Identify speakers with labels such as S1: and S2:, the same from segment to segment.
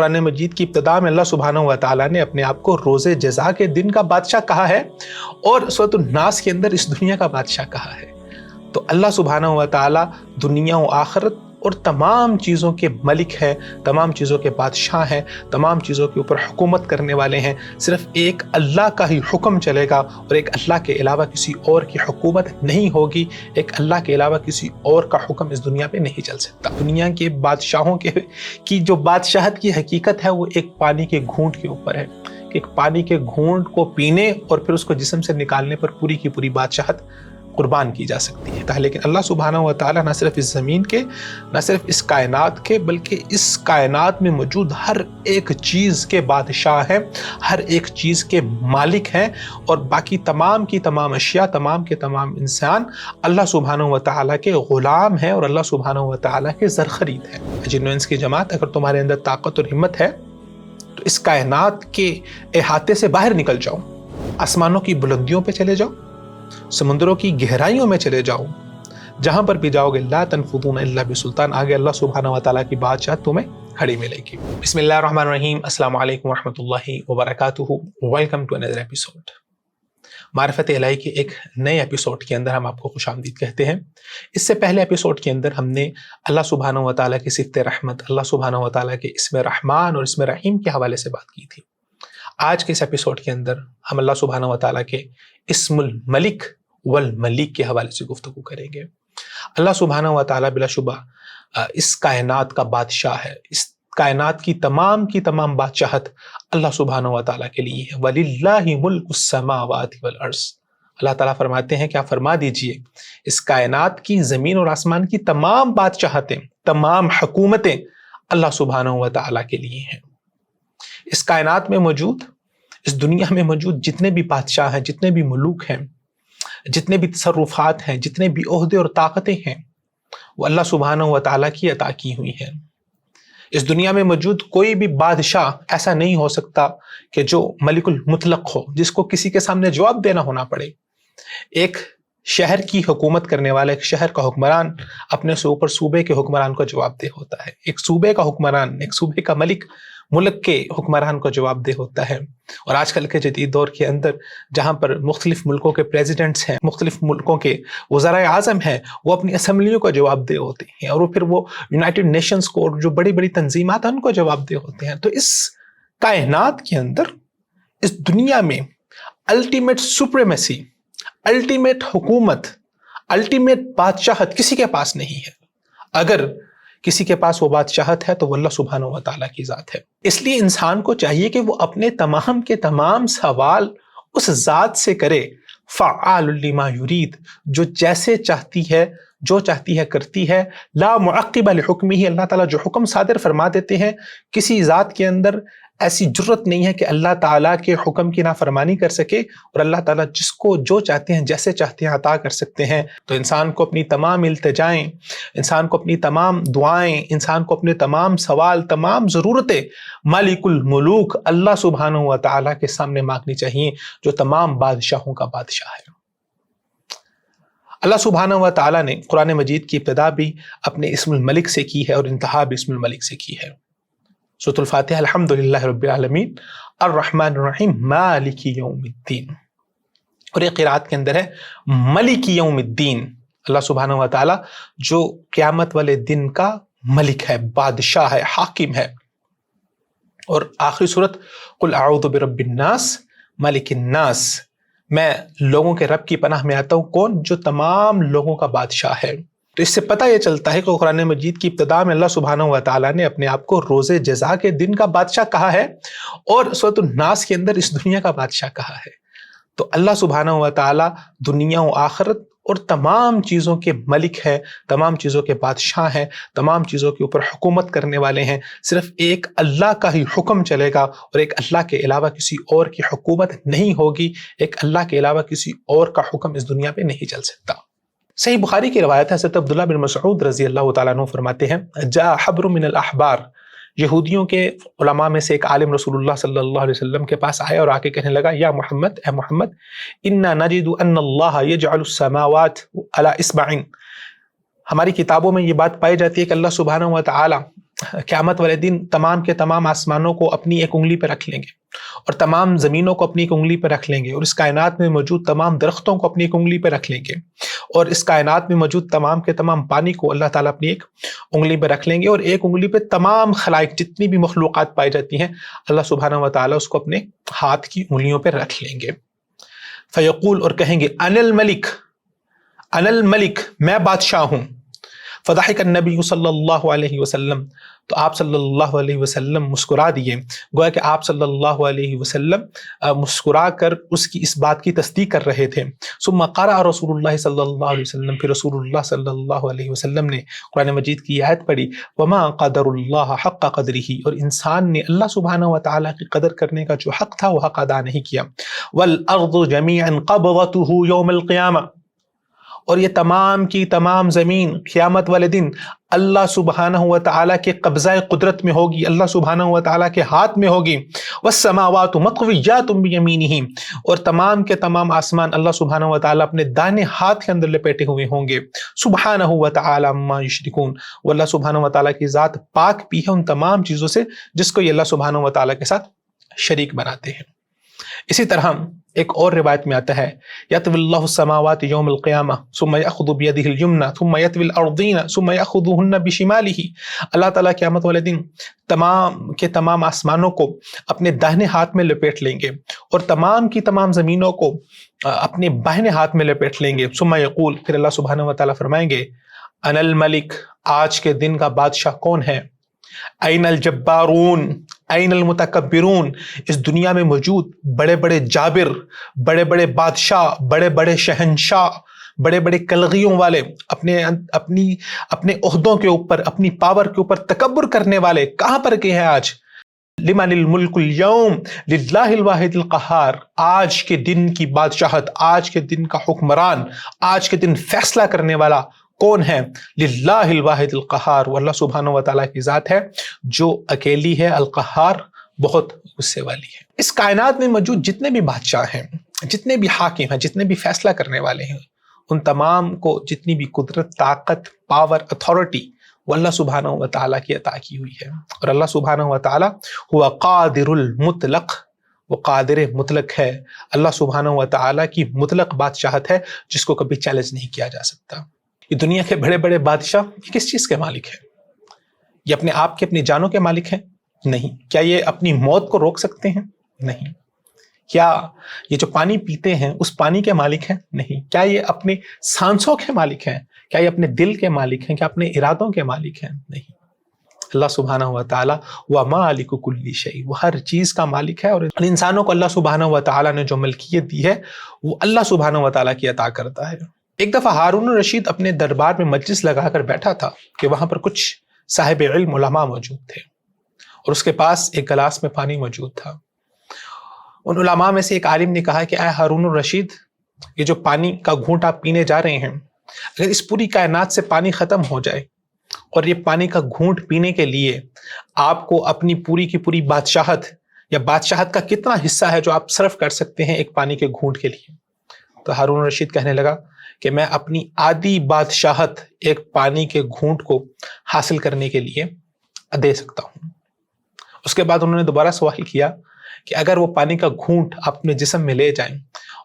S1: قرآن مجید کی ابتدا میں اللہ سبحانہ و تعالیٰ نے اپنے آپ کو روز جزا کے دن کا بادشاہ کہا ہے اور سورۃ الناس کے اندر اس دنیا کا بادشاہ کہا ہے۔ تو اللہ سبحانہ و تعالیٰ دنیا و آخرت اور تمام چیزوں کے ملک ہے، تمام چیزوں کے بادشاہ ہیں، تمام چیزوں کے اوپر حکومت کرنے والے ہیں۔ صرف ایک اللہ کا ہی حکم چلے گا اور ایک اللہ کے علاوہ کسی اور کی حکومت نہیں ہوگی، ایک اللہ کے علاوہ کسی اور کا حکم اس دنیا پہ نہیں چل سکتا۔ دنیا کے بادشاہوں کی جو بادشاہت کی حقیقت ہے وہ ایک پانی کے گھونٹ کے اوپر ہے کہ ایک پانی کے گھونٹ کو پینے اور پھر اس کو جسم سے نکالنے پر پوری کی پوری بادشاہت قربان کی جا سکتی ہے۔ لیکن اللہ سبحانہ و تعالیٰ نہ صرف اس زمین کے، نہ صرف اس کائنات کے، بلکہ اس کائنات میں موجود ہر ایک چیز کے بادشاہ ہیں، ہر ایک چیز کے مالک ہیں، اور باقی تمام کی تمام اشیاء، تمام کے تمام انسان اللہ سبحانہ و تعالیٰ کے غلام ہیں اور اللہ سبحانہ و تعالیٰ کے زرخرید ہیں۔ جن و انس کی جماعت، اگر تمہارے اندر طاقت اور ہمت ہے تو اس کائنات کے احاطے سے باہر نکل جاؤ، آسمانوں کی بلندیوں پہ چلے جاؤ، سمندروں کی گہرائیوں میں چلے جاؤ، جہاں پر بھی جاؤ گے لا تنفذون الا بسلطان، آگے اللہ سبحانہ و تعالیٰ کی بادشاہ تمہیں کھڑی ملے گی۔ بسم اللہ الرحمن الرحیم، السلام علیکم ورحمۃ اللہ وبرکاتہ، ویلکم ٹو انذر ایپیسوڈ۔ معرفت الہی کے ایک نئے ایپیسوڈ کے اندر ہم آپ کو خوش آمدید کہتے ہیں۔ اس سے پہلے ایپیسوڈ کے اندر ہم نے اللہ سبحانہ و تعالیٰ کی صفت رحمت، اللہ سبحانہ و تعالیٰ کے اسم رحمان اور اسم رحیم کے حوالے سے بات کی تھی۔ آج کے اس ایپیسوڈ کے اندر ہم اللہ سبحانہ و تعالیٰ کے اسم الملک والملیک کے حوالے سے گفتگو کریں گے۔ اللہ سبحانہ و تعالیٰ بلا شبہ اس کائنات کا بادشاہ ہے، اس کائنات کی تمام بادشاہت اللہ سبحانہ و تعالیٰ کے لیے ہے۔ وَلِلَّهِ مُلْكُ السَّمَاوَاتِ وَالْأَرْضِ، اللہ تعالیٰ فرماتے ہیں کہ آپ فرما دیجئے اس کائنات کی، زمین اور آسمان کی تمام بادشاہتیں، تمام حکومتیں اللہ سبحانہ و تعالیٰ کے لیے ہیں۔ اس کائنات میں موجود، اس دنیا میں موجود جتنے بھی بادشاہ ہیں، جتنے بھی ملوک ہیں، جتنے بھی تصرفات ہیں، جتنے بھی عہدے اور طاقتیں ہیں، وہ اللہ سبحانہ و تعالیٰ کی عطا کی ہوئی ہیں۔ اس دنیا میں موجود کوئی بھی بادشاہ ایسا نہیں ہو سکتا کہ جو ملک المطلق ہو، جس کو کسی کے سامنے جواب دینا ہونا پڑے۔ ایک شہر کی حکومت کرنے والا، ایک شہر کا حکمران اپنے سے اوپر صوبے کے حکمران کو جواب دہ ہوتا ہے، ایک صوبے کا حکمران، ایک صوبے کا ملک ملک کے حکمران کو جواب دہ ہوتا ہے۔ اور آج کل کے جدید دور کے اندر جہاں پر مختلف ملکوں کے پریزیڈنٹس ہیں، مختلف ملکوں کے وزرائے اعظم ہیں، وہ اپنی اسمبلیوں کو جواب دہ ہوتے ہیں، اور پھر وہ یونائٹڈ نیشنز کو اور جو بڑی بڑی تنظیمات ہیں ان کو جواب دہ ہوتے ہیں۔ تو اس کائنات کے اندر، اس دنیا میں الٹیمیٹ سپریمیسی، الٹیمیٹ حکومت، الٹیمیٹ بادشاہت کسی کے پاس نہیں ہے۔ اگر کسی کے پاس وہ بادشاہت ہے تو وہ اللہ سبحانہ و تعالیٰ کی ذات ہے۔ اس لیے انسان کو چاہیے کہ وہ اپنے تمام کے تمام سوال اس ذات سے کرے، فعال لما یرید، جو جیسے چاہتی ہے، جو چاہتی ہے کرتی ہے، لا معقب لحکمہ، اللہ تعالیٰ جو حکم صادر فرما دیتے ہیں، کسی ذات کے اندر ایسی جرت نہیں ہے کہ اللہ تعالیٰ کے حکم کی نافرمانی کر سکے، اور اللہ تعالیٰ جس کو جو چاہتے ہیں، جیسے چاہتے ہیں عطا کر سکتے ہیں۔ تو انسان کو اپنی تمام التجائیں، انسان کو اپنی تمام دعائیں، انسان کو اپنے تمام سوال، تمام ضرورتیں مالک الملوک اللہ سبحانہ و تعالیٰ کے سامنے مانگنی چاہیے، جو تمام بادشاہوں کا بادشاہ ہے۔ اللہ سبحانہ و تعالیٰ نے قرآن مجید کی ابتدا بھی اپنے اسم الملک سے کی ہے اور انتہا بھی اسم الملک سے کی ہے۔ سورۃ الفاتحہ، الحمدللہ رب العالمین الرحمن الرحیم مالک یوم الدین، اور ایک قرات کے اندر ہے ملک یوم الدین، اللہ سبحانہ و تعالیٰ جو قیامت والے دن کا ملک ہے، بادشاہ ہے، حاکم ہے۔ اور آخری سورت قل اعوذ برب الناس ملک الناس، میں لوگوں کے رب کی پناہ میں آتا ہوں، کون؟ جو تمام لوگوں کا بادشاہ ہے۔ تو اس سے پتہ یہ چلتا ہے کہ قرآن مجید کی ابتدا میں اللہ سبحانہ و تعالیٰ نے اپنے آپ کو روز جزا کے دن کا بادشاہ کہا ہے، اور سورۃ الناس کے اندر اس دنیا کا بادشاہ کہا ہے۔ تو اللہ سبحانہ و تعالیٰ دنیا و آخرت اور تمام چیزوں کے ملک ہے، تمام چیزوں کے بادشاہ ہیں، تمام چیزوں کے اوپر حکومت کرنے والے ہیں۔ صرف ایک اللہ کا ہی حکم چلے گا اور ایک اللہ کے علاوہ کسی اور کی حکومت نہیں ہوگی، ایک اللہ کے علاوہ کسی اور کا حکم اس دنیا پہ نہیں چل سکتا۔ صحیح بخاری کی روایت ہے، حضرت عبداللہ بن مسعود رضی اللہ تعالیٰ عنہ فرماتے ہیں، جاء حبر من الاحبار، یہودیوں کے علماء میں سے ایک عالم رسول اللہ صلی اللہ علیہ وسلم کے پاس آیا اور آ کے کہنے لگا، یا محمد، اے محمد، انا نجد ان اللہ یجعل السماوات علی اصبع، ہماری کتابوں میں یہ بات پائی جاتی ہے کہ اللہ سبحانہ و تعالیٰ قیامت والے دن تمام کے تمام آسمانوں کو اپنی ایک انگلی پہ رکھ لیں گے اور تمام زمینوں کو اپنی ایک انگلی پہ رکھ لیں گے اور اس کائنات میں موجود تمام درختوں کو اپنی ایک انگلی پہ رکھ لیں گے اور اس کائنات میں موجود تمام کے تمام پانی کو اللہ تعالیٰ اپنی ایک انگلی پہ رکھ لیں گے اور ایک انگلی پہ تمام خلائق جتنی بھی مخلوقات پائی جاتی ہیں اللہ سبحانہ و تعالیٰ اس کو اپنے ہاتھ کی انگلیوں پہ رکھ لیں گے. فیقول اور کہیں گے انا الملک میں بادشاہ ہوں. فضحک النبی صلی اللہ علیہ وسلم تو آپ صلی اللہ علیہ وسلم مسکرا دیے. گویا کہ آپ صلی اللہ علیہ وسلم مسکرا کر اس کی اس بات کی تصدیق کر رہے تھے. ثم قرأ رسول اللہ صلی اللہ علیہ وسلم پھر رسول اللہ صلی اللہ علیہ وسلم نے قرآن مجید کی آیت پڑھی وما قدر اللہ حق قدرہ اور انسان نے اللہ سبحانہ و تعالیٰ کی قدر کرنے کا جو حق تھا وہ حق ادا نہیں کیا. والارض جميعا قبضته یوم القیامہ اور یہ تمام کی تمام زمین قیامت والے دن اللہ سبحانہ و تعالیٰ کے قبضہ قدرت میں ہوگی, اللہ سبحانہ و تعالیٰ کے ہاتھ میں ہوگی. والسماوات مطویات بیمینہ اور تمام کے تمام آسمان اللہ سبحانہ و تعالیٰ اپنے دائیں ہاتھ کے اندر لپیٹے ہوئے ہوں گے. سبحانہ و تعالیٰ عما یشرکون وہ اللہ سبحانہ و تعالیٰ کی ذات پاک بھی ہے ان تمام چیزوں سے جس کو یہ اللہ سبحانہ و تعالیٰ کے ساتھ شریک بناتے ہیں. اسی طرح ایک اور روایت میں آتا ہے یطوی اللہ السماوات یوم القیامہ ثم یأخذ بیدہ الیمنی ثم یطوی الارضین ثم یأخذہن بشمالہ اللہ تعالیٰ قیامت والے دن تمام کے تمام آسمانوں کو اپنے داہنے ہاتھ میں لپیٹ لیں گے اور تمام کی تمام زمینوں کو اپنے بائیں ہاتھ میں لپیٹ لیں گے. ثم یقول پھر اللہ سبحانہ و تعالیٰ فرمائیں گے انا الملک آج کے دن کا بادشاہ کون ہے؟ این الجبارون این المتکبرون اس دنیا میں موجود بڑے بڑے جابر بڑے بڑے بادشاہ بڑے بڑے شہنشاہ بڑے بڑے کلغیوں والے اپنے عہدوں کے اوپر اپنی پاور کے اوپر تکبر کرنے والے کہاں پر گئے ہیں آج؟ لمن الملک اليوم للہ الواحد القہار آج کے دن کی بادشاہت آج کے دن کا حکمران آج کے دن فیصلہ کرنے والا کون ہے؟ للہ الواحد القہار وہ اللہ سبحانہ و تعالیٰ کی ذات ہے جو اکیلی ہے القہار بہت غصے والی ہے. اس کائنات میں موجود جتنے بھی بادشاہ ہیں جتنے بھی حاکم ہیں جتنے بھی فیصلہ کرنے والے ہیں ان تمام کو جتنی بھی قدرت طاقت پاور اتھارٹی وہ اللہ سبحانہ و تعالیٰ کی عطا کی ہوئی ہے اور اللہ سبحانہ و تعالیٰ ہوا قادر المطلق وہ قادر مطلق ہے. اللہ سبحانہ و تعالیٰ کی مطلق بادشاہت ہے جس کو کبھی چیلنج نہیں کیا جا سکتا. یہ دنیا کے بڑے بڑے بادشاہ یہ کس چیز کے مالک ہیں؟ یہ اپنے آپ کے اپنی جانوں کے مالک ہیں؟ نہیں. کیا یہ اپنی موت کو روک سکتے ہیں؟ نہیں. کیا یہ جو پانی پیتے ہیں اس پانی کے مالک ہیں؟ نہیں. کیا یہ اپنے سانسوں کے مالک ہیں؟ کیا یہ اپنے دل کے مالک ہیں؟ کیا اپنے ارادوں کے مالک ہیں؟ نہیں. اللہ سبحانہ و تعالیٰ وہ مالک کل شیء وہ ہر چیز کا مالک ہے اور انسانوں کو اللہ سبحانہ و تعالیٰ نے جو ملکیت دی ہے وہ اللہ سبحانہ و تعالیٰ کی عطا کرتا ہے. ایک دفعہ ہارون الرشید اپنے دربار میں مجلس لگا کر بیٹھا تھا کہ وہاں پر کچھ صاحب علم علماء موجود تھے اور اس کے پاس ایک گلاس میں پانی موجود تھا. ان علماء میں سے ایک عالم نے کہا کہ اے ہارون الرشید یہ جو پانی کا گھونٹ آپ پینے جا رہے ہیں اگر اس پوری کائنات سے پانی ختم ہو جائے اور یہ پانی کا گھونٹ پینے کے لیے آپ کو اپنی پوری کی پوری بادشاہت یا بادشاہت کا کتنا حصہ ہے جو آپ صرف کر سکتے ہیں ایک پانی کے گھونٹ کے لیے؟ تو ہارون الرشید کہنے لگا کہ میں اپنی آدھی بادشاہت ایک پانی کے گھونٹ کو حاصل کرنے کے لیے دے سکتا ہوں. اس کے بعد انہوں نے دوبارہ سوال کیا کہ اگر وہ پانی کا گھونٹ آپ اپنے جسم میں لے جائیں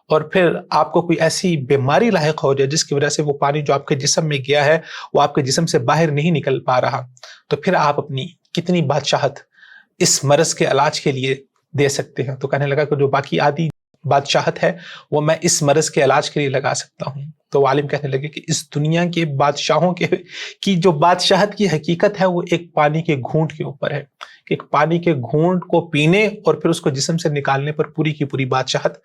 S1: اور پھر آپ کو کوئی ایسی بیماری لاحق ہو جائے جس کی وجہ سے وہ پانی جو آپ کے جسم میں گیا ہے وہ آپ کے جسم سے باہر نہیں نکل پا رہا تو پھر آپ اپنی کتنی بادشاہت اس مرض کے علاج کے لیے دے سکتے ہیں؟ تو کہنے لگا کہ جو باقی آدھی بادشاہت ہے وہ میں اس مرض کے علاج کے لیے لگا سکتا ہوں. تو عالم کہنے لگے کہ اس دنیا کے بادشاہوں کی جو بادشاہت کی حقیقت ہے وہ ایک پانی کے گھونٹ کے اوپر ہے کہ ایک پانی کے گھونٹ کو پینے اور پھر اس کو جسم سے نکالنے پر پوری کی پوری بادشاہت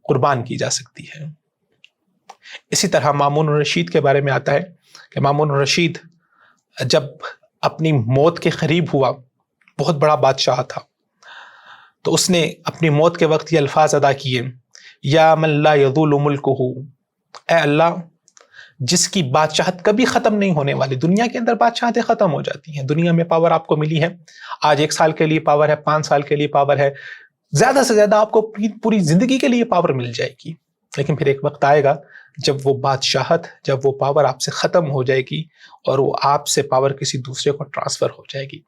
S1: قربان کی جا سکتی ہے. اسی طرح مامون الرشید کے بارے میں آتا ہے کہ مامون الرشید جب اپنی موت کے قریب ہوا بہت بڑا بادشاہ تھا تو اس نے اپنی موت کے وقت یہ الفاظ ادا کیے یا من لا یذول ملکہ اے اللہ جس کی بادشاہت کبھی ختم نہیں ہونے والی. دنیا کے اندر بادشاہتیں ختم ہو جاتی ہیں. دنیا میں پاور آپ کو ملی ہے آج 1 سال کے لیے پاور ہے 5 سال کے لیے پاور ہے زیادہ سے زیادہ آپ کو پوری زندگی کے لیے پاور مل جائے گی لیکن پھر ایک وقت آئے گا جب وہ بادشاہت جب وہ پاور آپ سے ختم ہو جائے گی اور وہ آپ سے پاور کسی دوسرے کو ٹرانسفر ہو جائے گی.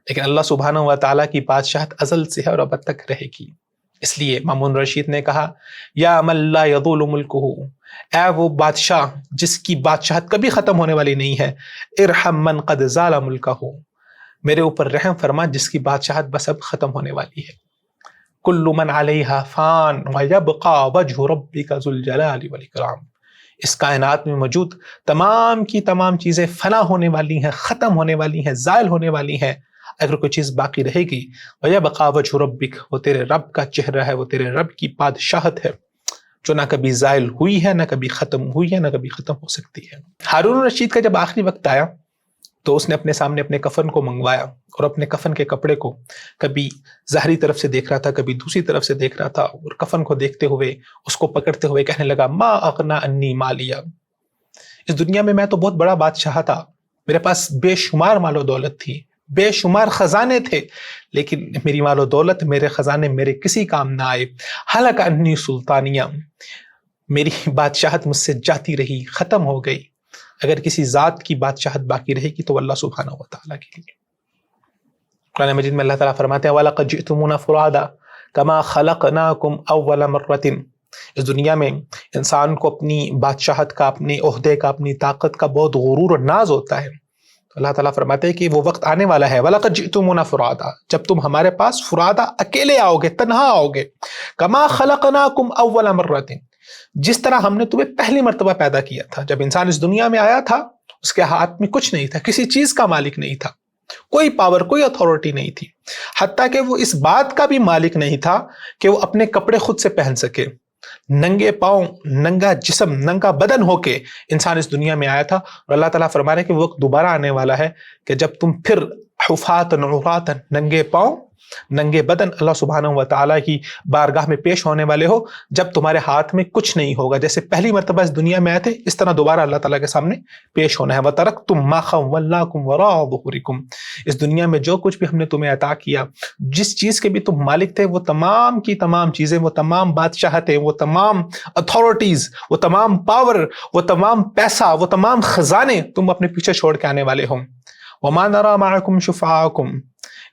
S1: لیکن اللہ سبحانہ و تعالیٰ کی بادشاہت ازل سے ہے اور ابد تک رہے گی۔ اس لیے مامون رشید نے کہا یا من لا یضول ملکہ، اے وہ بادشاہ جس کی بادشاہت کبھی ختم ہونے والی نہیں ہے، ارحم من قد زال ملکہ، میرے اوپر رحم فرما جس کی بادشاہت بس اب ختم ہونے والی ہے۔ کل من علیہا فان ویبقى وجہ ربک ذو الجلال والاکرام، اس کائنات میں موجود تمام کی تمام چیزیں فنا ہونے والی ہیں، ختم ہونے والی ہیں، زائل ہونے والی ہیں، اگر کوئی چیز باقی رہے گی وَيَبْقَى وَجْهُ رَبِّكَ، وہ تیرے رب کا چہرہ ہے، وہ تیرے رب کی بادشاہت ہے جو نہ کبھی زائل ہوئی ہے، نہ کبھی ختم ہوئی ہے، نہ کبھی ختم ہو سکتی ہے۔ ہارون رشید کا جب آخری وقت آیا تو اس نے اپنے سامنے اپنے کفن کو منگوایا اور اپنے کفن کے کپڑے کو کبھی ظاہری طرف سے دیکھ رہا تھا، کبھی دوسری طرف سے دیکھ رہا تھا، اور کفن کو دیکھتے ہوئے اس کو پکڑتے ہوئے کہنے لگا ما اغنا انی مالیہ، اس دنیا میں تو بہت بڑا بادشاہ تھا، میرے پاس بے شمار مال و دولت تھی، بے شمار خزانے تھے، لیکن میری مال و دولت، میرے خزانے میرے کسی کام نہ آئے، حلق انی سلطانیہ، میری بادشاہت مجھ سے جاتی رہی، ختم ہو گئی۔ اگر کسی ذات کی بادشاہت باقی رہے گی تو اللہ سبحانہ و تعالیٰ کے لیے۔ قرآن مجید میں اللہ تعالیٰ فرماتے ہیں وَلَقَدْ جِئْتُمُونَا فُرَادَىٰ كَمَا خَلَقْنَاكُمْ أَوَّلَ مَرَّةٍ، اس دنیا میں انسان کو اپنی بادشاہت کا، اپنے عہدے کا، اپنی طاقت کا بہت غرور اور ناز ہوتا ہے۔ تو اللہ تعالیٰ فرماتے ہیں کہ وہ وقت آنے والا ہے وَلَقَدْ جِئْتُمُونَا فُرَادَىٰ، جب تم ہمارے پاس فرادا اکیلے آؤ گے، تنہا آؤ گے، كَمَا خَلَقْنَاكُمْ أَوَّلَ مَرَّةٍ، جس طرح ہم نے تمہیں پہلی مرتبہ پیدا کیا تھا۔ جب انسان اس دنیا میں آیا تھا اس کے ہاتھ میں کچھ نہیں تھا، کسی چیز کا مالک نہیں تھا، کوئی پاور، کوئی اتھارٹی نہیں تھی، حتیٰ کہ وہ اس بات کا بھی مالک نہیں تھا کہ وہ اپنے کپڑے خود سے پہن سکے۔ ننگے پاؤں، ننگا جسم، ننگا بدن ہو کے انسان اس دنیا میں آیا تھا، اور اللہ تعالیٰ فرما رہے ہیں کہ وہ وقت دوبارہ آنے والا ہے کہ جب تم پھر حفاتن عراتا، ننگے پاؤں، ننگے بدن اللہ سبحانہ و تعالیٰ کی بارگاہ میں پیش ہونے والے ہو، جب تمہارے ہاتھ میں کچھ نہیں ہوگا، جیسے پہلی مرتبہ اس دنیا میں آئے تھے اس طرح دوبارہ اللہ تعالیٰ کے سامنے پیش ہونا ہے۔ وَتَرَكْتُم مَا خَوَّلْنَاكُمْ وَرَاءَ ظُهُورِكُمْ، اس دنیا میں جو کچھ بھی ہم نے تمہیں عطا کیا، جس چیز کے بھی تم مالک تھے، وہ تمام کی تمام چیزیں، وہ تمام بادشاہتیں، وہ تمام اتھارٹیز، وہ تمام پاور، وہ تمام پیسہ، وہ تمام خزانے تم اپنے پیچھے چھوڑ کے آنے والے ہوں۔ وَمَا نَرَىٰ مَعَكُمْ شُفَعَاءَكُمْ،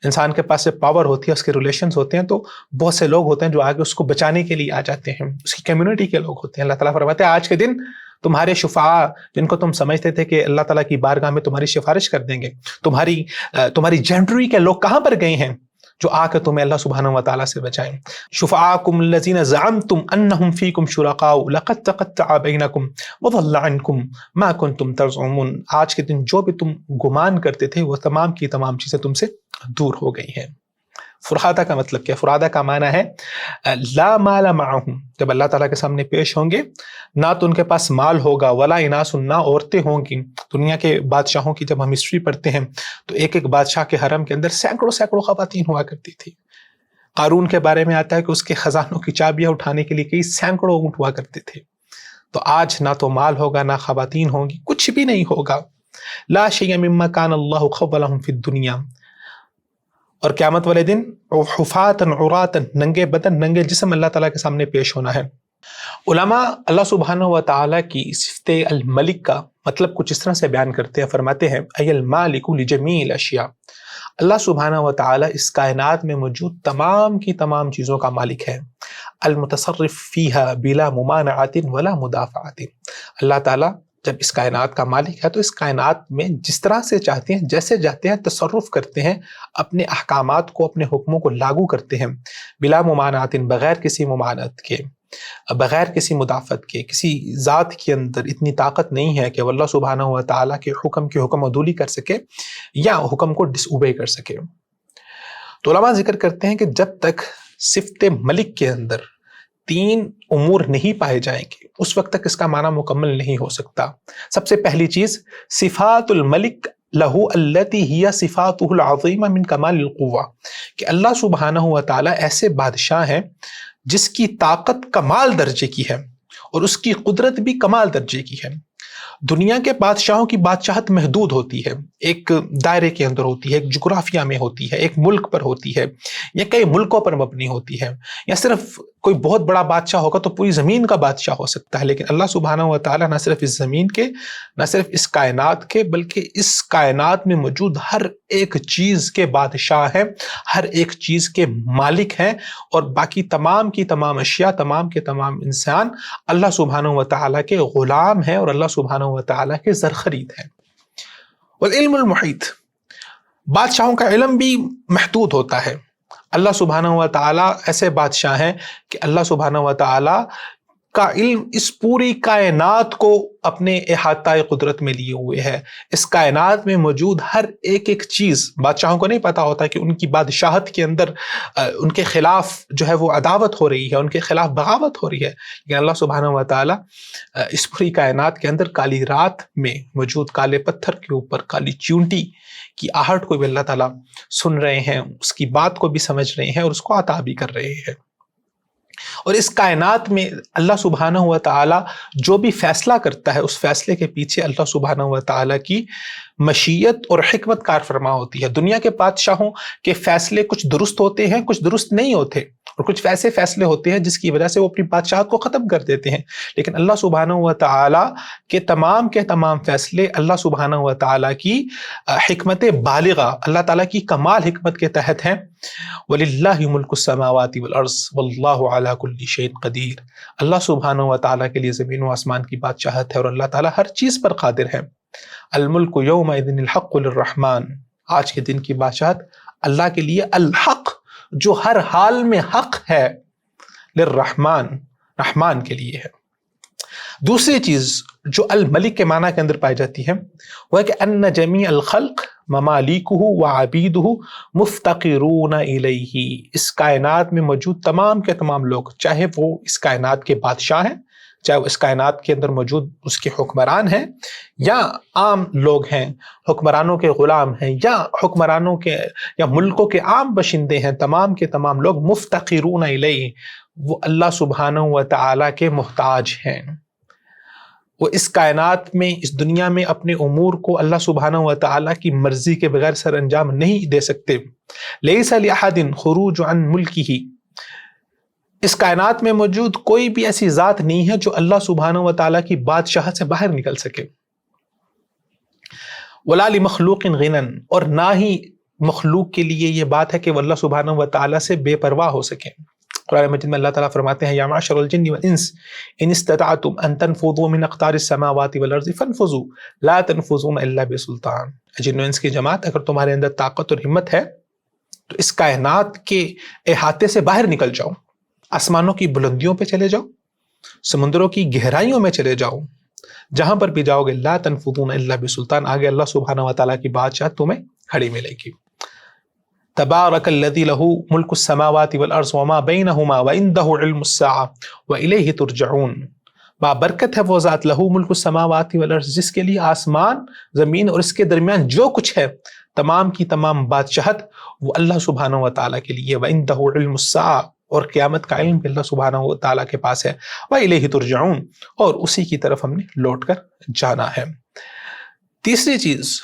S1: انسان کے پاس سے پاور ہوتی ہے، اس کے ریلیشنز ہوتے ہیں، تو بہت سے لوگ ہوتے ہیں جو آگے اس کو بچانے کے لیے آ جاتے ہیں، اس کی کمیونٹی کے لوگ ہوتے ہیں۔ اللہ تعالیٰ فرماتے ہیں آج کے دن تمہارے شفعاء، جن کو تم سمجھتے تھے کہ اللہ تعالیٰ کی بارگاہ میں تمہاری سفارش کر دیں گے، تمہاری جنڈری کے لوگ کہاں پر گئے ہیں جو آ کے تمہیں اللہ سبحانہ و تعالیٰ سے بچائیں؟ شفعاءکم الذین زعمتم انہم فیکم شرکاء لقد تقطع بینکم وضل عنکم ما کنتم تزعمون، آج کے دن جو بھی تم گمان کرتے تھے وہ تمام کی تمام چیزیں تم سے دور ہو گئی ہیں۔ فرادہ کا مطلب کیا؟ فرادہ کا معنی ہے لا مال معہم، جب اللہ تعالیٰ کے سامنے پیش ہوں گے نہ تو ان کے پاس مال ہوگا، ولا اناس، نہ عورتیں ہوں گی۔ دنیا کے بادشاہوں کی جب ہم ہسٹری پڑھتے ہیں تو ایک ایک بادشاہ کے حرم کے اندر سینکڑوں خواتین ہوا کرتی تھی۔ قارون کے بارے میں آتا ہے کہ اس کے خزانوں کی چابیاں اٹھانے کے لیے کئی سینکڑوں اونٹ ہوا کرتے تھے۔ تو آج نہ تو مال ہوگا، نہ خواتین ہوں گی، کچھ بھی نہیں ہوگا۔ لا شیء مما کان اللہ خولہم فی الدنیا، اور قیامت والے دن حفاتن عراتن، ننگے بدن، ننگے جسم اللہ تعالیٰ کے سامنے پیش ہونا ہے۔ علماء اللہ سبحانہ و تعالیٰ کی صفت الملک کا مطلب کچھ اس طرح سے بیان کرتے ہیں، فرماتے ہیں ای المالک لجمیع الاشیاء، اللہ سبحانہ و تعالیٰ اس کائنات میں موجود تمام کی تمام چیزوں کا مالک ہے، المتصرف فیہا بلا ممانعات ولا مدافعات، اللہ تعالیٰ جب اس کائنات کا مالک ہے تو اس کائنات میں جس طرح سے چاہتے ہیں، جیسے جاتے ہیں تصرف کرتے ہیں، اپنے احکامات کو، اپنے حکموں کو لاگو کرتے ہیں، بلا ممانعات، بغیر کسی ممانعت کے، بغیر کسی مدافعت کے۔ کسی ذات کے اندر اتنی طاقت نہیں ہے کہ وہ اللہ سبحانہ و تعالیٰ کے حکم کی حکم عدولی کر سکے یا حکم کو ڈس اوبے کر سکے۔ تو علماء ذکر کرتے ہیں کہ جب تک صفت ملک کے اندر تین امور نہیں پائے جائیں گے اس وقت تک اس کا معنی مکمل نہیں ہو سکتا۔ سب سے پہلی چیز صفات الملک لہو التی ہی صفاتہ العظیمہ من کمال القوہ، کہ اللہ سبحانہ و تعالیٰ ایسے بادشاہ ہیں جس کی طاقت کمال درجے کی ہے اور اس کی قدرت بھی کمال درجے کی ہے۔ دنیا کے بادشاہوں کی بادشاہت محدود ہوتی ہے، ایک دائرے کے اندر ہوتی ہے، ایک جغرافیہ میں ہوتی ہے، ایک ملک پر ہوتی ہے، یا کئی ملکوں پر مبنی ہوتی ہے، یا صرف کوئی بہت بڑا بادشاہ ہوگا تو پوری زمین کا بادشاہ ہو سکتا ہے۔ لیکن اللہ سبحانہ و تعالیٰ نہ صرف اس زمین کے، نہ صرف اس کائنات کے، بلکہ اس کائنات میں موجود ہر ایک چیز کے بادشاہ ہیں، ہر ایک چیز کے مالک ہیں، اور باقی تمام کی تمام اشیاء، تمام کے تمام انسان اللہ سبحانہ و تعالیٰ کے غلام ہیں اور اللہ سبحانہ و تعالیٰ کے زر خرید ہیں۔ والعلم المحیط، بادشاہوں کا علم بھی محدود ہوتا ہے۔ اللہ سبحانہ و تعالیٰ ایسے بادشاہ ہیں کہ اللہ سبحانہ و تعالیٰ کا علم اس پوری کائنات کو اپنے احاطہ قدرت میں لیے ہوئے ہے۔ اس کائنات میں موجود ہر ایک ایک چیز، بادشاہوں کو نہیں پتا ہوتا کہ ان کی بادشاہت کے اندر ان کے خلاف جو ہے وہ عداوت ہو رہی ہے، ان کے خلاف بغاوت ہو رہی ہے، لیکن اللہ سبحانہ و تعالیٰ اس پوری کائنات کے اندر کالی رات میں موجود کالے پتھر کے اوپر کالی چیونٹی کی آہٹ کو بھی اللہ تعالیٰ سن رہے ہیں، اس کی بات کو بھی سمجھ رہے ہیں اور اس کو عطا بھی کر رہے ہیں۔ اور اس کائنات میں اللہ سبحانہ و تعالیٰ جو بھی فیصلہ کرتا ہے، اس فیصلے کے پیچھے اللہ سبحانہ و تعالیٰ کی مشیت اور حکمت کار فرما ہوتی ہے۔ دنیا کے بادشاہوں کے فیصلے کچھ درست ہوتے ہیں، کچھ درست نہیں ہوتے، اور کچھ ایسے فیصلے ہوتے ہیں جس کی وجہ سے وہ اپنی بادشاہت کو ختم کر دیتے ہیں۔ لیکن اللہ سبحانہ و تعالیٰ کے تمام فیصلے اللہ سبحانہ و تعالیٰ کی حکمت بالغہ، اللہ تعالیٰ کی کمال حکمت کے تحت ہیں۔ وَلِلَّهِ مُلْكُ السَّمَاوَاتِ وَالْأَرْضِ وَاللَّهُ عَلَى كُلِّ شَيْءٍ قَدِيرٌ، اللہ سبحانہ و تعالیٰ کے لیے زمین و آسمان کی بادشاہت ہے اور اللہ تعالیٰ ہر چیز پر قادر ہے۔ الملک یومئذ الحق للرحمن، آج کے دن کی بادشاہت اللہ کے لیے الحق، جو ہر حال میں حق ہے، للرحمن، رحمان کے لیے ہے۔ دوسری چیز جو الملک کے معنی کے اندر پائی جاتی ہے وہ ہے کہ ان جمیع الخلق ممالکہ وعبیدہ مفتقرون الیہ، اس کائنات میں موجود تمام کے تمام لوگ، چاہے وہ اس کائنات کے بادشاہ ہیں، چاہے وہ اس کائنات کے اندر موجود اس کے حکمران ہیں، یا عام لوگ ہیں، حکمرانوں کے غلام ہیں، یا حکمرانوں کے یا ملکوں کے عام باشندے ہیں، تمام کے تمام لوگ مفتقرون الیہ، وہ اللہ سبحانہ و تعالیٰ کے محتاج ہیں۔ وہ اس کائنات میں، اس دنیا میں اپنے امور کو اللہ سبحانہ و تعالیٰ کی مرضی کے بغیر سر انجام نہیں دے سکتے۔ لیس لأحد خروج عن ملکہ، اس کائنات میں موجود کوئی بھی ایسی ذات نہیں ہے جو اللہ سبحانہ و تعالیٰ کی بادشاہت سے باہر نکل سکے۔ ولا لمخلوق غنى، اور نہ ہی مخلوق کے لیے یہ بات ہے کہ وہ اللہ سبحانہ و تعالیٰ سے بے پرواہ ہو سکے۔ قرآن مجید میں اللہ تعالیٰ فرماتے ہیں یا معشر الجن والانس ان استطعتم ان تنفذوا من اقطار السماوات والارض فانفذوا لا تنفذون الا بسلطان، جن و انس کی جماعت، اگر تمہارے اندر طاقت اور ہمت ہے تو اس کائنات کے احاطے سے باہر نکل جاؤ، آسمانوں کی بلندیوں پہ چلے جاؤ، سمندروں کی گہرائیوں میں چلے جاؤ، جہاں پر بھی جاؤ گے لا تنفذون الا بسلطان، آگے اللہ سبحانہ و تعالیٰ کی بادشاہت تمہیں کھڑی ملے گی۔ تبارک الذی لہ ملک السماوات والارض وما بینہما وعندہ علم الساعة والیہ ترجعون، بابرکت ہے وہ ذات، لہو ملک السماوات والارض، جس کے لیے آسمان، زمین اور اس کے درمیان جو کچھ ہے، تمام کی تمام بادشاہت وہ اللہ سبحانہ و تعالیٰ کے لیے، وعندہ علم الساعة، اور قیامت کا علم بھی اللہ سبحانہ و تعالیٰ کے پاس ہے، وَإِلَيْهِ تُرْجَعُونَ، اور اسی کی طرف ہم نے لوٹ کر جانا ہے۔ تیسری چیز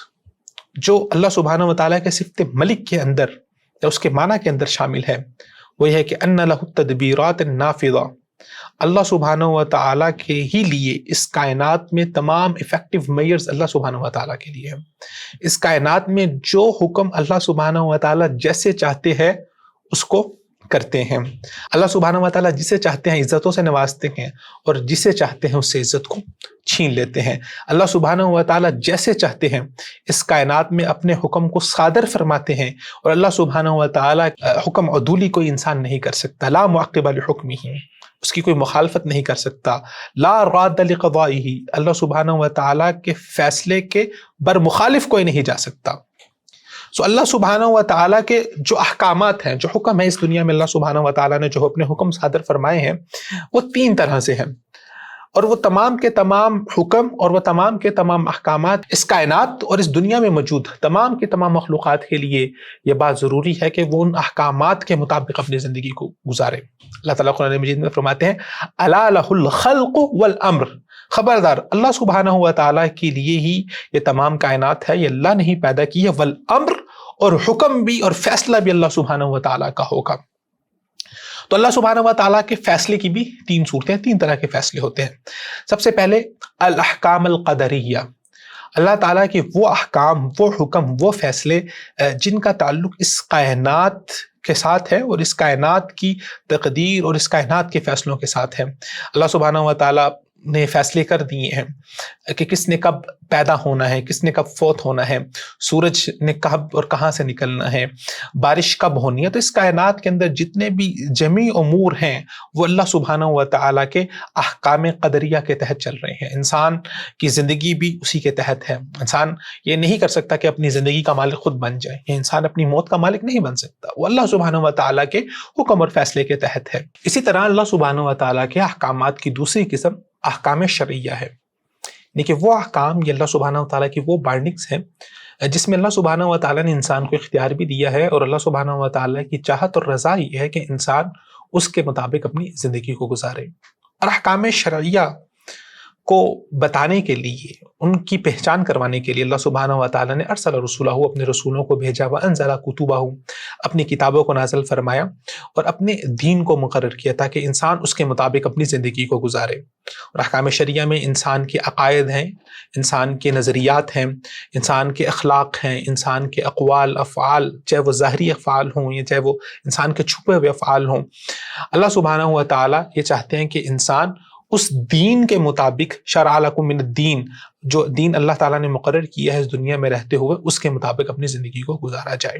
S1: جو اللہ سبحانہ و تعالیٰ کے صفت ملک کے اندر یا اس کے معنی کے اندر شامل ہے وہ یہ ہے کہ ان لہ التدبیرات النافذہ، اللہ سبحانہ و تعالیٰ کے ہی لیے اس کائنات میں تمام افیکٹو میئرز اللہ سبحانہ و تعالیٰ کے لیے ہے۔ اس کائنات میں جو حکم اللہ سبحانہ و تعالیٰ جیسے چاہتے ہیں اس کو کرتے ہیں۔ اللہ سبحانہ و تعالیٰ جسے چاہتے ہیں عزتوں سے نوازتے ہیں اور جسے چاہتے ہیں اس سے عزت کو چھین لیتے ہیں۔ اللہ سبحانہ و تعالیٰ جیسے چاہتے ہیں اس کائنات میں اپنے حکم کو صادر فرماتے ہیں، اور اللہ سبحانہ و تعالیٰ حکم عدولی کوئی انسان نہیں کر سکتا، لا معقب لحکمہ، اس کی کوئی مخالفت نہیں کر سکتا، لا راد لقضائہ، اللہ سبحانہ و تعالیٰ کے فیصلے کے برمخالف کوئی نہیں جا سکتا۔ اللہ سبحانہ و تعالیٰ کے جو احکامات ہیں، جو حکم ہے اس دنیا میں اللہ سبحانہ و تعالیٰ نے جو اپنے حکم صادر فرمائے ہیں وہ تین طرح سے ہیں، اور وہ تمام کے تمام حکم اور وہ تمام کے تمام احکامات اس کائنات اور اس دنیا میں موجود تمام کے تمام مخلوقات کے لیے یہ بات ضروری ہے کہ وہ ان احکامات کے مطابق اپنی زندگی کو گزارے۔ اللہ تعالیٰ قرآن مجید میں فرماتے ہیں الا لہ الخلق والامر، خبردار اللہ سبحانہ و تعالیٰ کے لیے ہی یہ تمام کائنات ہے، یہ اللہ نے ہی پیدا کی ہے، والامر اور حکم بھی اور فیصلہ بھی اللہ سبحانہ و تعالیٰ کا ہوگا۔ تو اللہ سبحانہ و تعالیٰ کے فیصلے کی بھی تین صورتیں، تین طرح کے فیصلے ہوتے ہیں۔ سب سے پہلے الاحکام القدریہ، اللہ تعالیٰ کے وہ احکام، وہ حکم، وہ فیصلے جن کا تعلق اس کائنات کے ساتھ ہے اور اس کائنات کی تقدیر اور اس کائنات کے فیصلوں کے ساتھ ہے۔ اللہ سبحانہ و تعالیٰ نے فیصلے کر دیے ہیں کہ کس نے کب پیدا ہونا ہے، کس نے کب فوت ہونا ہے، سورج نے کب اور کہاں سے نکلنا ہے، بارش کب ہونی ہے۔ تو اس کائنات کے اندر جتنے بھی جمی امور ہیں وہ اللہ سبحانہ و تعالیٰ کے احکام قدریہ کے تحت چل رہے ہیں۔ انسان کی زندگی بھی اسی کے تحت ہے۔ انسان یہ نہیں کر سکتا کہ اپنی زندگی کا مالک خود بن جائے، یہ انسان اپنی موت کا مالک نہیں بن سکتا، وہ اللہ سبحانہ و تعالیٰ کے حکم اور فیصلے کے تحت ہے۔ اسی طرح اللہ سبحانہ و تعالیٰ کے احکامات کی دوسری قسم احکام شرعیہ ہے، لیکن وہ احکام یہ اللہ سبحانہ و تعالیٰ کی وہ بائنڈنگز ہیں جس میں اللہ سبحانہ و تعالیٰ نے انسان کو اختیار بھی دیا ہے، اور اللہ سبحانہ و تعالیٰ کی چاہت اور رضا یہ ہے کہ انسان اس کے مطابق اپنی زندگی کو گزارے۔ اور احکام شرعیہ کو بتانے کے لیے، ان کی پہچان کروانے کے لیے اللہ سبحانہ و تعالیٰ نے ارسل رسولہ، اپنے رسولوں کو بھیجا، وانزل کتبہ، اپنی کتابوں کو نازل فرمایا اور اپنے دین کو مقرر کیا تاکہ انسان اس کے مطابق اپنی زندگی کو گزارے۔ اور احکام شرعیہ میں انسان کے عقائد ہیں، انسان کے نظریات ہیں، انسان کے اخلاق ہیں، انسان کے اقوال افعال، چاہے وہ ظاہری افعال ہوں یا چاہے وہ انسان کے چھپے ہوئے افعال ہوں، اللہ سبحانہ و تعالیٰ یہ چاہتے ہیں کہ انسان اس دین کے مطابق، شرع لکم من الدین، جو دین اللہ تعالیٰ نے مقرر کیا ہے اس دنیا میں رہتے ہوئے، اس کے مطابق اپنی زندگی کو گزارا جائے۔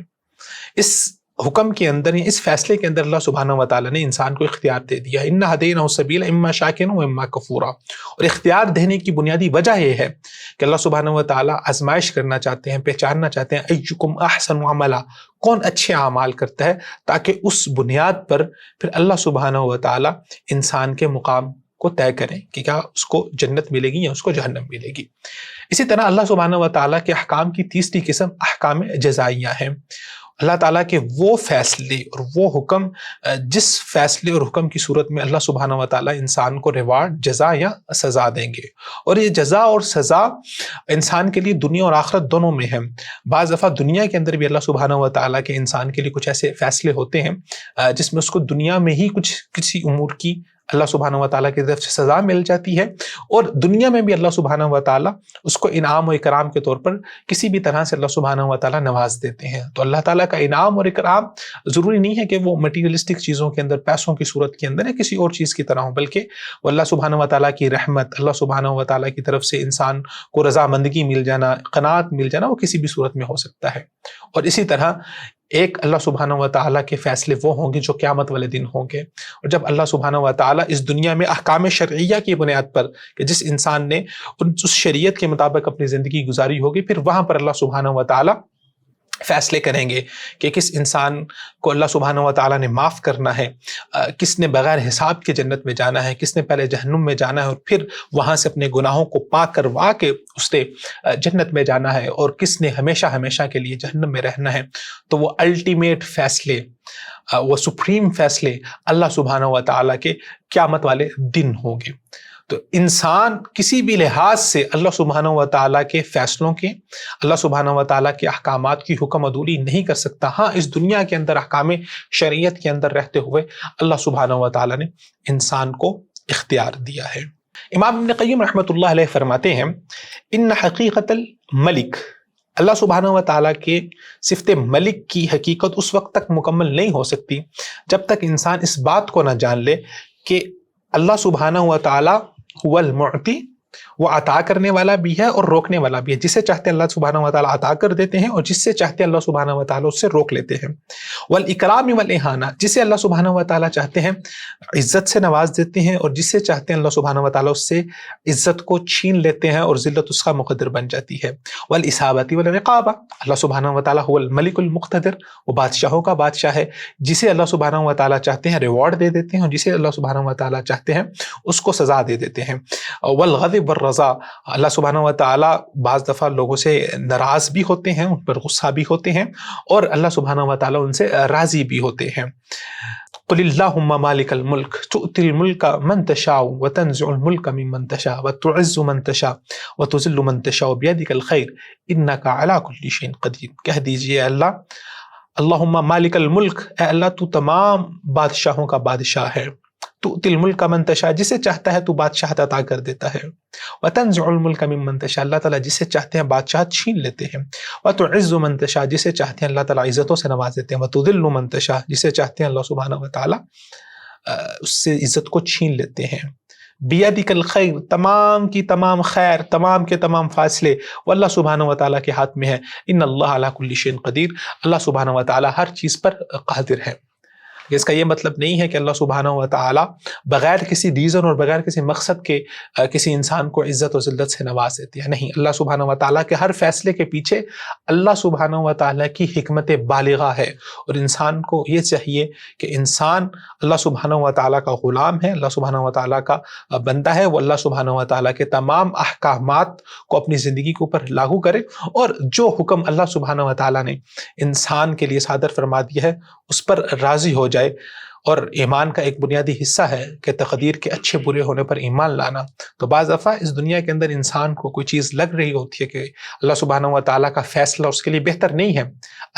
S1: اس حکم کے اندر، اس فیصلے کے اندر اللہ سبحانہ و تعالیٰ نے انسان کو اختیار دے دیا، اِنَّا ہَدَيْنَاهُ السَّبِيلَ اِمَّا شَاكِرًا وَإِمَّا كَفُورًا۔ اور اختیار دینے کی بنیادی وجہ یہ ہے کہ اللہ سبحانہ و تعالیٰ آزمائش کرنا چاہتے ہیں، پہچاننا چاہتے ہیں اَيُّكُمْ أَحْسَنُ عَمَلًا، کون اچھے اعمال کرتا ہے، تاکہ اس بنیاد پر پھر اللہ سبحانہ و تعالیٰ انسان کے مقام کو طے کریں کہ کیا اس کو جنت ملے گی یا اس کو جہنم ملے گی۔ اسی طرح اللہ سبحانہ و تعالیٰ کے احکام کی تیسری قسم احکام جزائیہ ہیں۔ اللہ تعالیٰ کے وہ فیصلے اور وہ حکم جس فیصلے اور حکم کی صورت میں اللہ سبحانہ و تعالیٰ انسان کو ریوارڈ، جزا یا سزا دیں گے، اور یہ جزا اور سزا انسان کے لیے دنیا اور آخرت دونوں میں ہے۔ بعض دفعہ دنیا کے اندر بھی اللہ سبحانہ و تعالیٰ کے انسان کے لیے کچھ ایسے فیصلے ہوتے ہیں جس میں اس کو دنیا میں ہی کسی امور کی اللہ سبحانہ و تعالیٰ کی طرف سے سزا مل جاتی ہے، اور دنیا میں بھی اللہ سبحانہ و تعالیٰ اس کو انعام و اکرام کے طور پر کسی بھی طرح سے اللہ سبحانہ و تعالیٰ نواز دیتے ہیں۔ تو اللہ تعالیٰ کا انعام اور اکرام ضروری نہیں ہے کہ وہ مٹیریلسٹک چیزوں کے اندر، پیسوں کی صورت کے اندر یا کسی اور چیز کی طرح ہو، بلکہ وہ اللہ سبحانہ و تعالیٰ کی رحمت، اللہ سبحانہ و تعالیٰ کی طرف سے انسان کو رضامندگی مل جانا، قناعت مل جانا، وہ کسی بھی صورت میں ہو سکتا ہے۔ اور اسی طرح ایک اللہ سبحانہ و تعالیٰ کے فیصلے وہ ہوں گے جو قیامت والے دن ہوں گے، اور جب اللہ سبحانہ و تعالیٰ اس دنیا میں احکام شرعیہ کی بنیاد پر کہ جس انسان نے اس شریعت کے مطابق اپنی زندگی گزاری ہوگی، پھر وہاں پر اللہ سبحانہ و تعالیٰ فیصلے کریں گے کہ کس انسان کو اللہ سبحانہ و تعالیٰ نے معاف کرنا ہے، کس نے بغیر حساب کے جنت میں جانا ہے، کس نے پہلے جہنم میں جانا ہے اور پھر وہاں سے اپنے گناہوں کو پاک کروا کے اس نے جنت میں جانا ہے، اور کس نے ہمیشہ ہمیشہ کے لیے جہنم میں رہنا ہے۔ تو وہ الٹیمیٹ فیصلے، وہ سپریم فیصلے اللہ سبحانہ و تعالیٰ کے قیامت والے دن ہوں گے۔ تو انسان کسی بھی لحاظ سے اللہ سبحانہ و تعالیٰ کے فیصلوں کے، اللہ سبحانہ و تعالیٰ کے احکامات کی حکم عدولی نہیں کر سکتا۔ ہاں، اس دنیا کے اندر احکام شریعت کے اندر رہتے ہوئے اللہ سبحانہ و تعالیٰ نے انسان کو اختیار دیا ہے۔ امام ابن قیم رحمۃ اللہ علیہ فرماتے ہیں ان حقیقت الملک، اللہ سبحانہ و تعالیٰ کے صفت ملک کی حقیقت اس وقت تک مکمل نہیں ہو سکتی جب تک انسان اس بات کو نہ جان لے کہ اللہ سبحانہ و تعالیٰ هو المعطی وہ عطا کرنے والا بھی ہے اور روکنے والا بھی ہے. جسے چاہتے ہیں اللہ سبحانہ و تعالیٰ عطا کر دیتے ہیں اور جس سے چاہتے ہیں اللہ سبحانہ و تعالیٰ اس سے روک لیتے ہیں. والاکرام والاہانہ، جسے اللہ سبحانہ و تعالیٰ چاہتے ہیں عزت سے نواز دیتے ہیں اور جس سے چاہتے ہیں اللہ سبحانہ و تعالیٰ اس سے عزت کو چھین لیتے ہیں اور ذلت اس کا مقدر بن جاتی ہے. والاصابۃ والعقابہ، اللہ سبحانہ و تعالیٰ هو الملک المقتدر، وہ بادشاہوں کا بادشاہ ہے. جسے اللہ سبحانہ و تعالیٰ چاہتے ہیں ریوارڈ دے دیتے ہیں اور جسے اللہ سبحانہ و تعالیٰ چاہتے ہیں اس کو سزا دے دیتے ہیں. والغضب والرضا، اللہ سبحانہ و تعالیٰ بعض دفعہ لوگوں سے ناراض بھی ہوتے ہیں، ان پر غصہ بھی ہوتے ہیں، اور اللہ سبحانہ و تعالیٰ ان سے راضی بھی ہوتے ہیں. قل اللہم مالک الملک تؤتی الملک من تشاء وتنزع الملک ممن تشاء وتعز من تشاء وتذل من تشاء بیدک الخیر انک علی کل شیء قدیر. کہہ دیجئے اللہم مالک الملک، اے اللہ تو تمام بادشاہوں کا بادشاہ ہے. تؤتی الملک من تشاء، جسے چاہتا ہے تو بادشاہت عطا کر دیتا ہے. وتنزع الملک ممن تشاء، اللہ تعالیٰ جسے چاہتے ہیں بادشاہت چھین لیتے ہیں. وتعز من تشاء، جسے چاہتے ہیں اللہ تعالیٰ عزتوں سے نواز دیتے ہیں. وتذل من تشاء، جسے چاہتے ہیں اللہ سبحانہ و تعالیٰ اس سے عزت کو چھین لیتے ہیں. بیدک الخیر، تمام کی تمام خیر، تمام کے تمام فاصلے واللہ سبحانہ و تعالیٰ کے ہاتھ میں ہے. ان اللہ علی کل شیء قدیر، اللہ سبحانہ و تعالیٰ ہر چیز پر قادر ہے. اس کا یہ مطلب نہیں ہے کہ اللہ سبحانہ و تعالیٰ بغیر کسی ریزن اور بغیر کسی مقصد کے کسی انسان کو عزت و ذلت سے نواز دیتی ہے. نہیں، اللہ سبحانہ و تعالیٰ کے ہر فیصلے کے پیچھے اللہ سبحانہ و تعالیٰ کی حکمت بالغہ ہے، اور انسان کو یہ چاہیے کہ انسان اللہ سبحانہ و تعالیٰ کا غلام ہے، اللہ سبحانہ و تعالیٰ کا بندہ ہے. وہ اللہ سبحانہ و تعالیٰ کے تمام احکامات کو اپنی زندگی کے اوپر لاگو کرے، اور جو حکم اللہ سبحانہ و تعالیٰ نے انسان کے لیے صادر فرما دیا ہے اس پر راضی ہو جائے. اور ایمان کا ایک بنیادی حصہ ہے کہ تقدیر کے اچھے برے ہونے پر ایمان لانا. تو بعض دفعہ اس دنیا کے اندر انسان کو کوئی چیز لگ رہی ہوتی ہے کہ اللہ سبحانہ و تعالیٰ کا فیصلہ اس کے لیے بہتر نہیں ہے.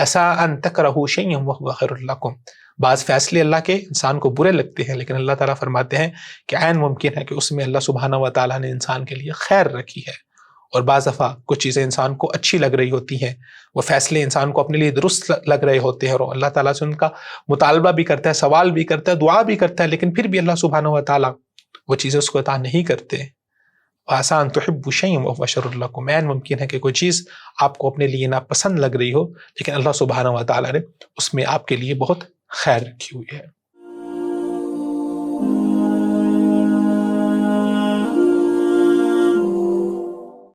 S1: عسیٰ ان تکرہوا شیئا وہو خیر لکم، بعض فیصلے اللہ کے انسان کو برے لگتے ہیں، لیکن اللہ تعالیٰ فرماتے ہیں کہ عین ممکن ہے کہ اس میں اللہ سبحانہ و تعالیٰ نے انسان کے لیے خیر رکھی ہے. اور بعض دفعہ کچھ چیزیں انسان کو اچھی لگ رہی ہوتی ہیں، وہ فیصلے انسان کو اپنے لیے درست لگ رہے ہوتے ہیں، اور اللہ تعالیٰ سے ان کا مطالبہ بھی کرتا ہے، سوال بھی کرتا ہے، دعا بھی کرتا ہے، لیکن پھر بھی اللہ سبحانہ و تعالیٰ وہ چیزیں اس کو عطا نہیں کرتے. وَعَسَىٰ أَن تُحِبُّوا شَيْئًا وَهُوَ شَرٌّ لَكُمْ، عین ممکن ہے کہ کوئی چیز آپ کو اپنے لیے ناپسند لگ رہی ہو، لیکن اللہ سبحانہ و تعالیٰ نے اس میں آپ کے لیے بہت خیر رکھی ہوئی ہے.